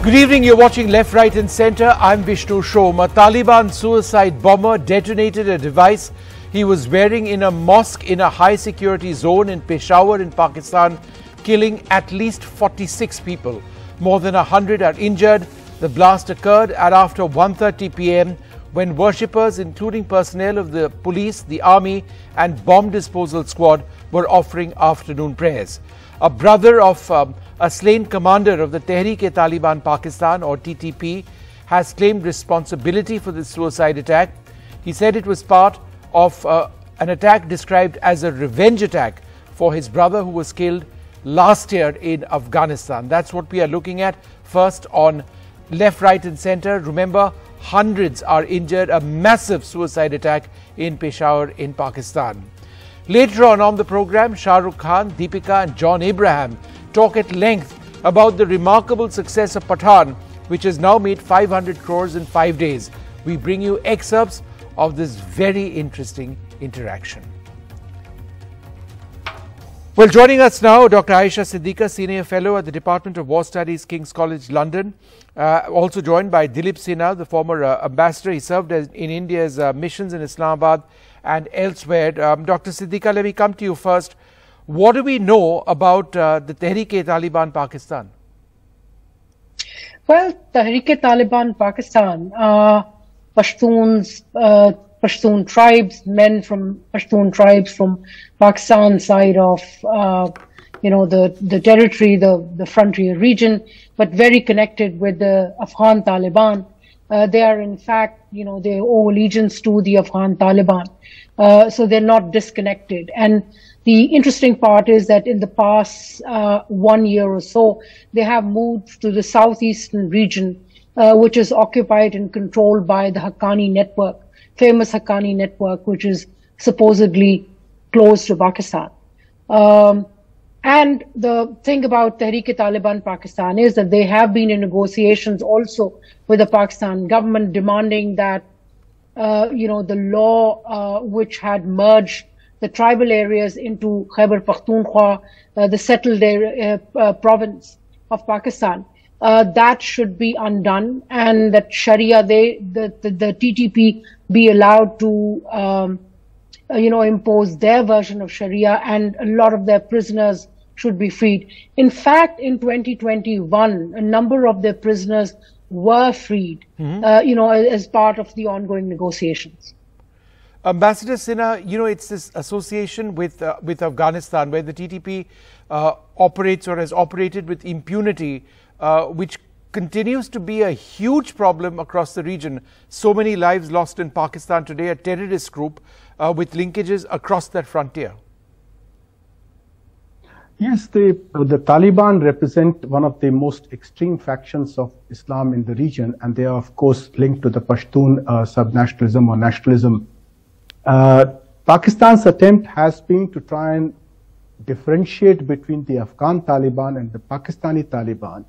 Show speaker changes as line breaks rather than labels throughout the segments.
Good evening, you're watching Left, Right and Centre. I'm Vishnu Shom. A Taliban suicide bomber detonated a device he was wearing in a mosque in a high security zone in Peshawar in Pakistan, killing at least 46 people. More than 100 are injured. The blast occurred at after 1:30 p.m. when worshippers, including personnel of the police, the army and bomb disposal squad, were offering afternoon prayers. A brother of a slain commander of the Tehreek-e-Taliban Pakistan or TTP has claimed responsibility for this suicide attack. He said it was part of an attack described as a revenge attack for his brother who was killed last year in Afghanistan. That's what we are looking at first on Left, Right and Centre. Remember, hundreds are injured. A massive suicide attack in Peshawar in Pakistan. Later on the program, Shah Rukh Khan, Deepika and John Abraham talk at length about the remarkable success of Pathaan, which has now made 500 crores in 5 days. We bring you excerpts of this very interesting interaction. Well, joining us now, Dr. Aisha Siddiqa, Senior Fellow at the Department of War Studies, King's College, London. Also joined by Dilip Sinha, the former ambassador. He served in India's missions in Islamabad and elsewhere. Dr. Siddiqa, let me come to you first. What do we know about the Tehreek-e-Taliban Pakistan?
Well, Tehreek-e-Taliban Pakistan, Pashtuns, Pashtun tribes, men from Pashtun tribes from Pakistan side of, the territory, the frontier region, but very connected with the Afghan Taliban. They are in fact, they owe allegiance to the Afghan Taliban. So they're not disconnected. And the interesting part is that in the past 1 year or so, they have moved to the southeastern region, which is occupied and controlled by the Haqqani network, famous Haqqani network, which is supposedly close to Pakistan. And the thing about Tehreek-e-Taliban Pakistan is that they have been in negotiations also with the Pakistan government demanding that, the law which had merged the tribal areas into Khyber Pakhtunkhwa, the settled province of Pakistan, that should be undone, and that Sharia, the TTP be allowed to, impose their version of Sharia, and a lot of their prisoners should be freed. In fact, in 2021, a number of their prisoners were freed, as part of the ongoing negotiations.
Ambassador Sinha, it's this association with Afghanistan where the TTP operates or has operated with impunity, which continues to be a huge problem across the region. So many lives lost in Pakistan today, a terrorist group with linkages across that frontier.
Yes, the Taliban represent one of the most extreme factions of Islam in the region, and they are of course linked to the Pashtun subnationalism or nationalism. Pakistan's attempt has been to try and differentiate between the Afghan Taliban and the Pakistani Taliban.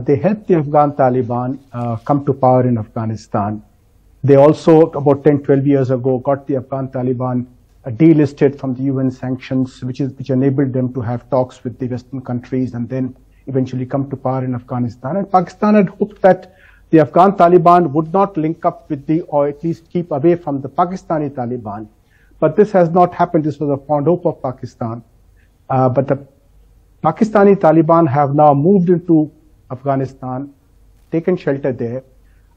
They helped the Afghan Taliban come to power in Afghanistan. They also, about 10-12 years ago, got the Afghan Taliban delisted from the UN sanctions, which enabled them to have talks with the Western countries and then eventually come to power in Afghanistan. And Pakistan had hoped that the Afghan Taliban would not link up with or at least keep away from the Pakistani Taliban. But this has not happened. This was a fond hope of Pakistan. But the Pakistani Taliban have now moved into Afghanistan, taken shelter there.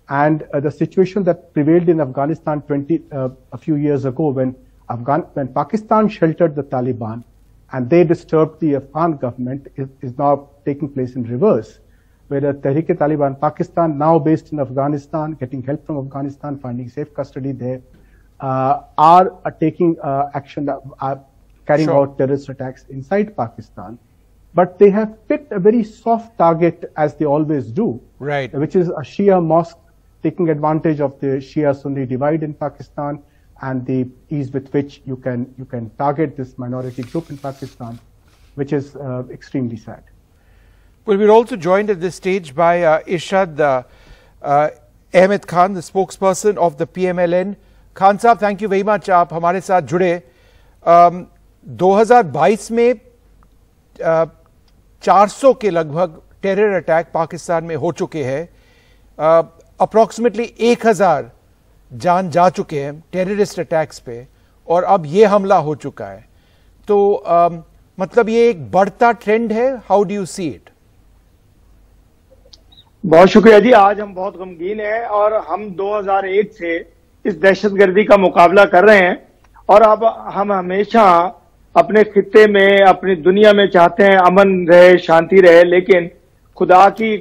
And the situation that prevailed in Afghanistan a few years ago when Pakistan sheltered the Taliban and they disturbed the Afghan government is now taking place in reverse, where the Tehreek-e-Taliban Pakistan, now based in Afghanistan, getting help from Afghanistan, finding safe custody there, are taking action, carrying out terrorist attacks inside Pakistan. But they have picked a very soft target, as they always do,
right,
which is a Shia mosque, taking advantage of the Shia-Sunni divide in Pakistan and the ease with which you can target this minority group in Pakistan, which is extremely sad.
Well, we're also joined at this stage by Irshad Ahmed Khan, the spokesperson of the PMLN. Khan साहब, thank you very much. आप हमारे साथ जुड़े. 2022 में 400 के लगभग terror attack Pakistan में हो चुके हैं, अप्रॉक्सीमेटली 1000 जान जा चुके हैं टेररिस्ट अटैक्स पे, और अब ये हमला हो चुका है, तो मतलब ये एक बढ़ता ट्रेंड है. How do you see it?
बहुत शुक्रिया जी. आज हम बहुत गमगीन हैं और हम 2001 से इस दहशतगर्दी का मुकाबला कर रहे हैं, और अब हम हमेशा अपने खित्ते में, अपनी दुनिया में चाहते हैं अमन रहे, शांति रहे, लेकिन खुदा की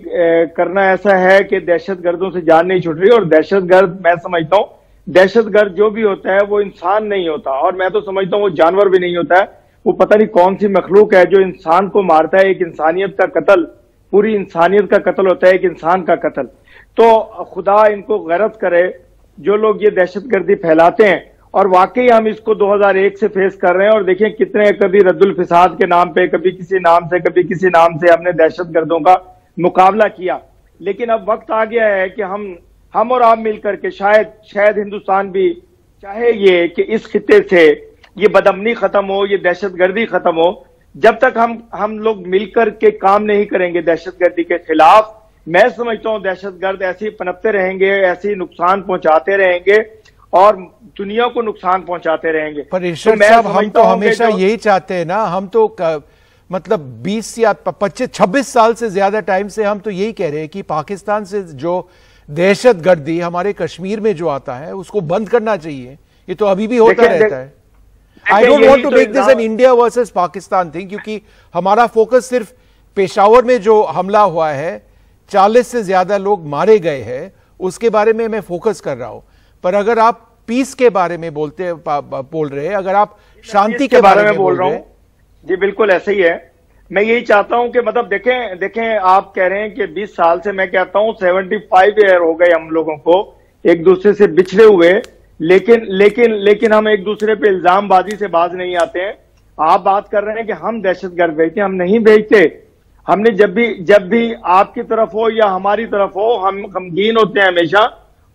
करना ऐसा है कि दहशतगर्दों से जान नहीं छूट रही. और दहशतगर्द, मैं समझता हूँ दहशतगर्द जो भी होता है वो इंसान नहीं होता, और मैं तो समझता हूँ वो जानवर भी नहीं होता है. वो पता नहीं कौन सी मखलूक है जो इंसान को मारता है. एक इंसानियत का कत्ल, पूरी इंसानियत का कत्ल होता है, एक इंसान का कत्ल. तो खुदा इनको गैरत करे जो लोग ये दहशतगर्दी फैलाते हैं. और वाकई हम इसको 2001 से फेस कर रहे हैं, और देखें कितने, कभी रद्दुल फिसाद के नाम पे, कभी किसी नाम से, कभी किसी नाम से हमने दहशतगर्दों का मुकाबला किया. लेकिन अब वक्त आ गया है कि हम और आप मिलकर के शायद हिंदुस्तान भी चाहे ये कि इस खित्ते से ये बदअमनी खत्म हो, ये दहशतगर्दी खत्म हो. जब तक हम लोग मिलकर के काम नहीं करेंगे दहशतगर्दी के खिलाफ, मैं समझता हूं दहशतगर्द ऐसे ही पनपते रहेंगे, ऐसे ही नुकसान पहुंचाते रहेंगे और दुनिया को नुकसान पहुंचाते रहेंगे.
पर इरशाद साहब, हम तो हमेशा यही चाहते हैं ना, हम तो मतलब 20 या 25-26 साल से ज्यादा टाइम से हम तो यही कह रहे हैं कि पाकिस्तान से जो दहशतगर्दी हमारे कश्मीर में जो आता है उसको बंद करना चाहिए. ये तो अभी भी होता रहता है. I don't want to make this an India versus Pakistan thing, क्योंकि हमारा फोकस सिर्फ पेशावर में जो हमला हुआ है, 40 से ज्यादा लोग मारे गए हैं, उसके बारे में मैं फोकस कर रहा हूं. पर अगर आप पीस के बारे में बोल रहे हैं, अगर आप शांति के बारे में बोल रहे हैं,
जी बिल्कुल ऐसे ही है. मैं यही चाहता हूं कि मतलब देखें आप कह रहे हैं कि 20 साल से, मैं कहता हूं 75 ईयर हो गए हम लोगों को एक दूसरे से बिछड़े हुए, लेकिन हम एक दूसरे पे इल्जामबाजी से बाज नहीं आते हैं. आप बात कर रहे हैं कि हम दहशतगर्द भेजते, हम नहीं भेजते. हमने जब भी आपकी तरफ हो या हमारी तरफ हो, हम गमगीन होते हैं हमेशा,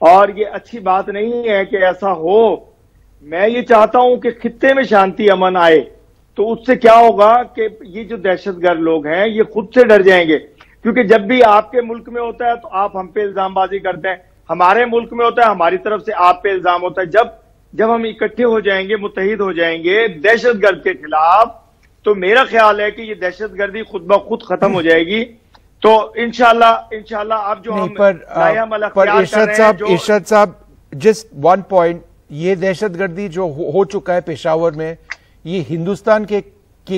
और ये अच्छी बात नहीं है कि ऐसा हो. मैं ये चाहता हूं कि खित्ते में शांति अमन आए, तो उससे क्या होगा कि ये जो दहशतगर्द लोग हैं ये खुद से डर जाएंगे. क्योंकि जब भी आपके मुल्क में होता है तो आप हम पे इल्जामबाजी करते हैं, हमारे मुल्क में होता है हमारी तरफ से आप पे इल्जाम होता है. जब हम इकट्ठे हो जाएंगे, मुत्तहिद हो जाएंगे दहशतगर्द के खिलाफ, तो मेरा ख्याल है कि ये दहशतगर्दी खुद ब खुद खत्म हो जाएगी. तो इंशाल्लाह अब जो
इरशाद साहब, जस्ट वन पॉइंट, ये दहशतगर्दी जो हो चुका है पेशावर में, ये हिंदुस्तान के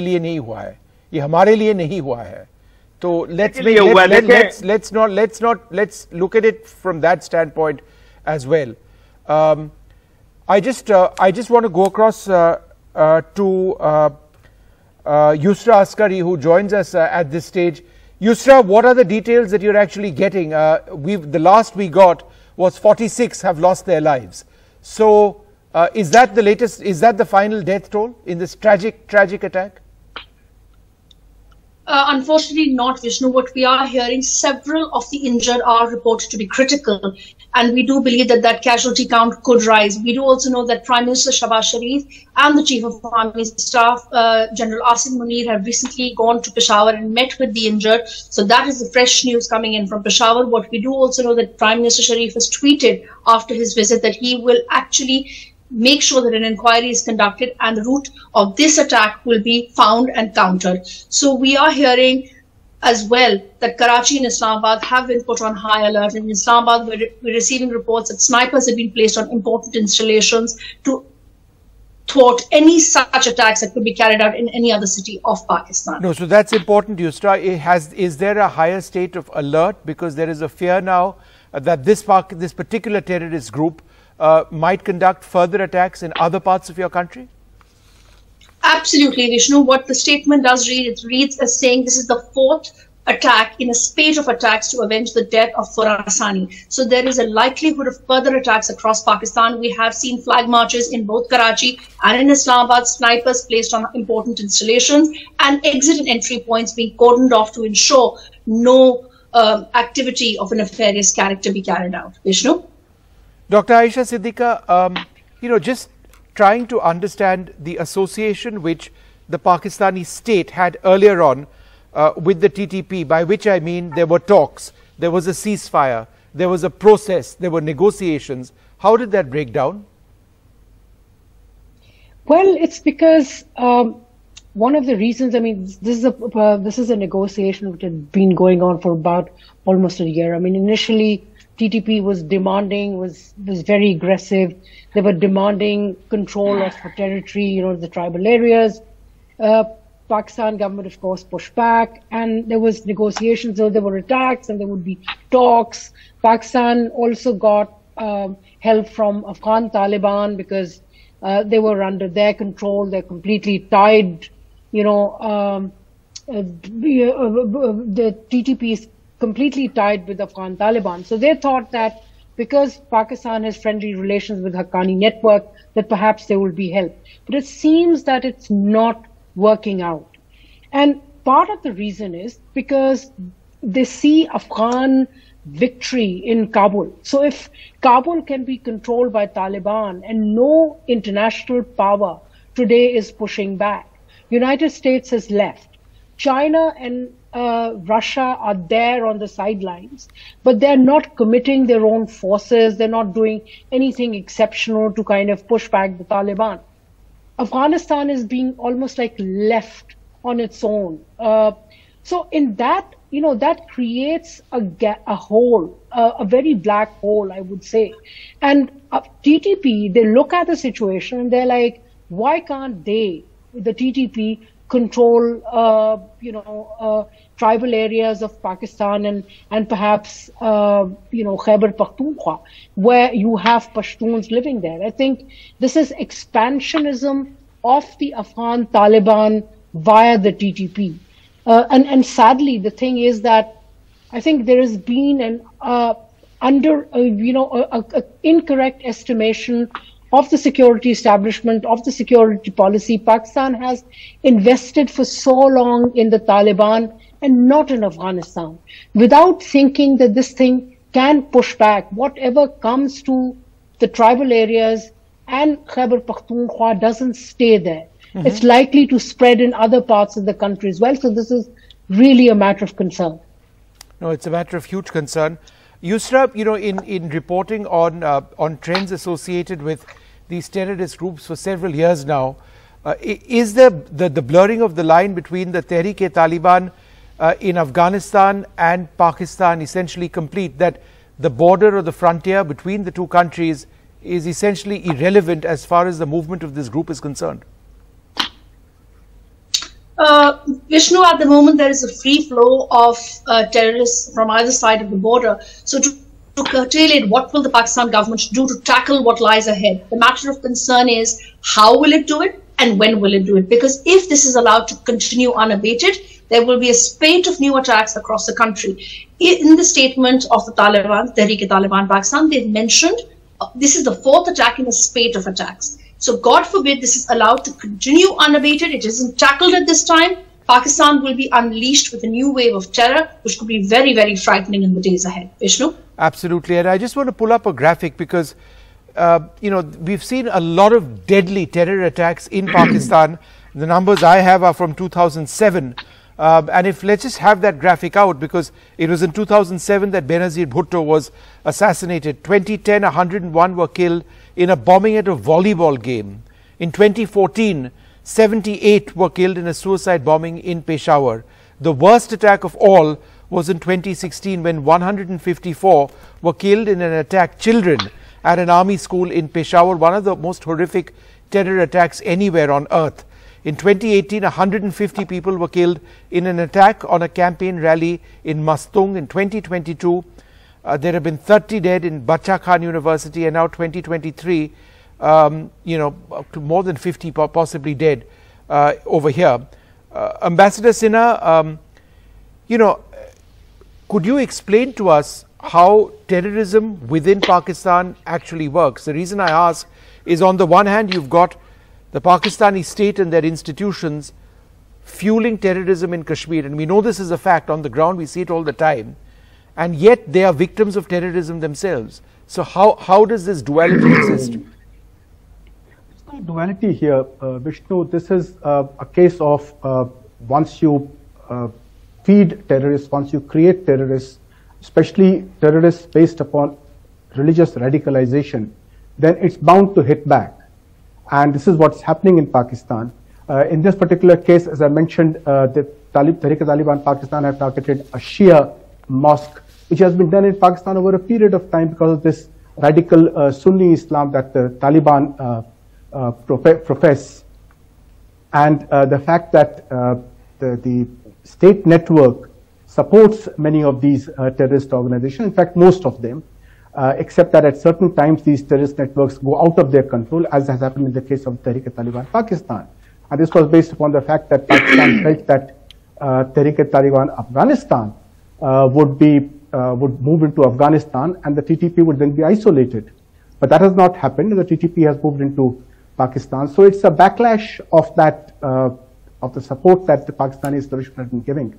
लिए नहीं हुआ है, ये हमारे लिए नहीं हुआ है. तो let's look at it from that standpoint as well. I just want to go across to Yusra Askari, who joins us at this stage. Yusra, what are the details that you're actually getting? The last we got was 46 have lost their lives. So is that the latest? Is that the final death toll in this tragic attack?
Unfortunately not, Vishnu. What we are hearing, several of the injured are reported to be critical, and we do believe that casualty count could rise. We do also know that Prime Minister Shahbaz Sharif and the Chief of Army Staff, General Asim Munir, have recently gone to Peshawar and met with the injured. So that is the fresh news coming in from Peshawar. What we do also know that Prime Minister Sharif has tweeted after his visit that he will actually make sure that an inquiry is conducted and the root of this attack will be found and countered. So we are hearing as well that Karachi and Islamabad have been put on high alert. In Islamabad, we're receiving reports that snipers have been placed on important installations to thwart any such attacks that could be carried out in any other city of Pakistan.
No, so that's important, Yusra. Is there a higher state of alert, because there is a fear now that this particular terrorist group might conduct further attacks in other parts of your country?
Absolutely, Vishnu. What the statement does read, it reads as saying this is the 4th attack in a spate of attacks to avenge the death of Khorasani. So there is a likelihood of further attacks across Pakistan. We have seen flag marches in both Karachi and in Islamabad, snipers placed on important installations, and exit and entry points being cordoned off to ensure no activity of a nefarious character be carried out. Vishnu?
Dr. Aisha Siddiqa, just trying to understand the association which the Pakistani state had earlier on with the TTP, by which I mean there were talks, there was a ceasefire, there was a process, there were negotiations. How did that break down?
Well, it's because one of the reasons, I mean, this is a negotiation which had been going on for about almost a year. I mean, initially, TTP was demanding, was very aggressive. They were demanding control of territory, you know, the tribal areas. Pakistan government, of course, pushed back, and there was negotiations. So there were attacks, and there would be talks. Pakistan also got help from Afghan Taliban because they were under their control. They're completely tied. You know, the TTP is completely tied with Afghan Taliban. So they thought that because Pakistan has friendly relations with Haqqani network, that perhaps there will be help. But it seems that it's not working out. And part of the reason is because they see Afghan victory in Kabul. So if Kabul can be controlled by Taliban and no international power today is pushing back, United States has left. China and Russia are there on the sidelines, but they're not committing their own forces. They're not doing anything exceptional to kind of push back the Taliban. Afghanistan is being almost like left on its own. So in that, you know, that creates a hole, a very black hole, I would say. And TTP, they look at the situation and they're like, why can't they, the TTP, control, tribal areas of Pakistan and perhaps, Khyber Pakhtunkhwa, where you have Pashtuns living there. I think this is expansionism of the Afghan Taliban via the TTP. And sadly, the thing is that I think there has been an incorrect estimation of the security establishment, of the security policy. Pakistan has invested for so long in the Taliban and not in Afghanistan, without thinking that this thing can push back. Whatever comes to the tribal areas and Khyber Pakhtunkhwa doesn't stay there. Mm-hmm. It's likely to spread in other parts of the country as well. So this is really a matter of concern.
No, it's a matter of huge concern. Yusra, you know, in reporting on trends associated with these terrorist groups for several years now, is the blurring of the line between the Tehreek-e-Taliban in Afghanistan and Pakistan essentially complete, that the border or the frontier between the two countries is essentially irrelevant as far as the movement of this group is concerned?
Vishnu, at the moment there is a free flow of terrorists from either side of the border. So to curtail it, what will the Pakistan government do to tackle what lies ahead? The matter of concern is how will it do it and when will it do it? Because if this is allowed to continue unabated, there will be a spate of new attacks across the country. In the statement of the Taliban, Tehreek-e-Taliban Pakistan, they've mentioned this is the fourth attack in a spate of attacks. So God forbid this is allowed to continue unabated, it isn't tackled at this time, Pakistan will be unleashed with a new wave of terror, which could be very, very frightening in the days ahead. Vishnu?
Absolutely. And I just want to pull up a graphic because, we've seen a lot of deadly terror attacks in Pakistan. The numbers I have are from 2007. And let's just have that graphic out, because it was in 2007 that Benazir Bhutto was assassinated. 2010, 101 were killed in a bombing at a volleyball game. In 2014, 78 were killed in a suicide bombing in Peshawar. The worst attack of all was in 2016 when 154 were killed in an attack, children, at an army school in Peshawar, one of the most horrific terror attacks anywhere on earth. In 2018, 150 people were killed in an attack on a campaign rally in Mastung. In 2022, there have been 30 dead in Bacha Khan University, and now 2023, more than 50 possibly dead over here. Ambassador Sinha, could you explain to us how terrorism within Pakistan actually works? The reason I ask is, on the one hand, you've got the Pakistani state and their institutions fueling terrorism in Kashmir, and we know this is a fact. On the ground we see it all the time, and yet they are victims of terrorism themselves. So how does this duality exist?
There's no duality here, Vishnu. This is a case of once you feed terrorists, once you create terrorists, especially terrorists based upon religious radicalization, then it's bound to hit back. And this is what's happening in Pakistan. In this particular case, as I mentioned, the Tehreek-e-Taliban Pakistan have targeted a Shia mosque, which has been done in Pakistan over a period of time because of this radical Sunni Islam that the Taliban profess. And the fact that the state network supports many of these terrorist organizations, in fact, most of them, except that at certain times these terrorist networks go out of their control, as has happened in the case of Tehreek-e-Taliban Pakistan. And this was based upon the fact that Pakistan felt that Tehreek-e-Taliban Afghanistan would move into Afghanistan and the TTP would then be isolated. But that has not happened. The TTP has moved into Pakistan. So it's a backlash of that, of the support that the Pakistani establishment has been giving.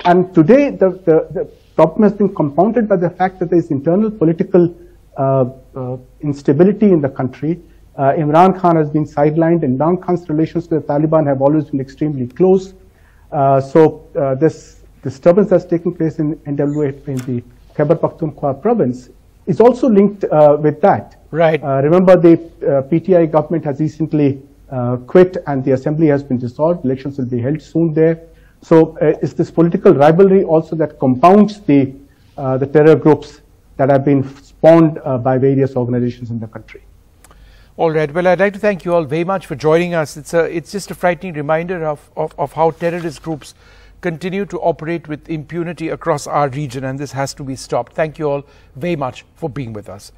And today, the problem has been compounded by the fact that there is internal political instability in the country. Imran Khan has been sidelined. Imran Khan's relations with the Taliban have always been extremely close. So this disturbance that's taking place in NWA in the Khyber Pakhtunkhwa province is also linked with that.
Right.
Remember, the PTI government has recently quit and the assembly has been dissolved. Elections will be held soon there. So it's this political rivalry also that compounds the terror groups that have been spawned by various organizations in the country.
All right. Well, I'd like to thank you all very much for joining us. It's just a frightening reminder of how terrorist groups continue to operate with impunity across our region, and this has to be stopped. Thank you all very much for being with us.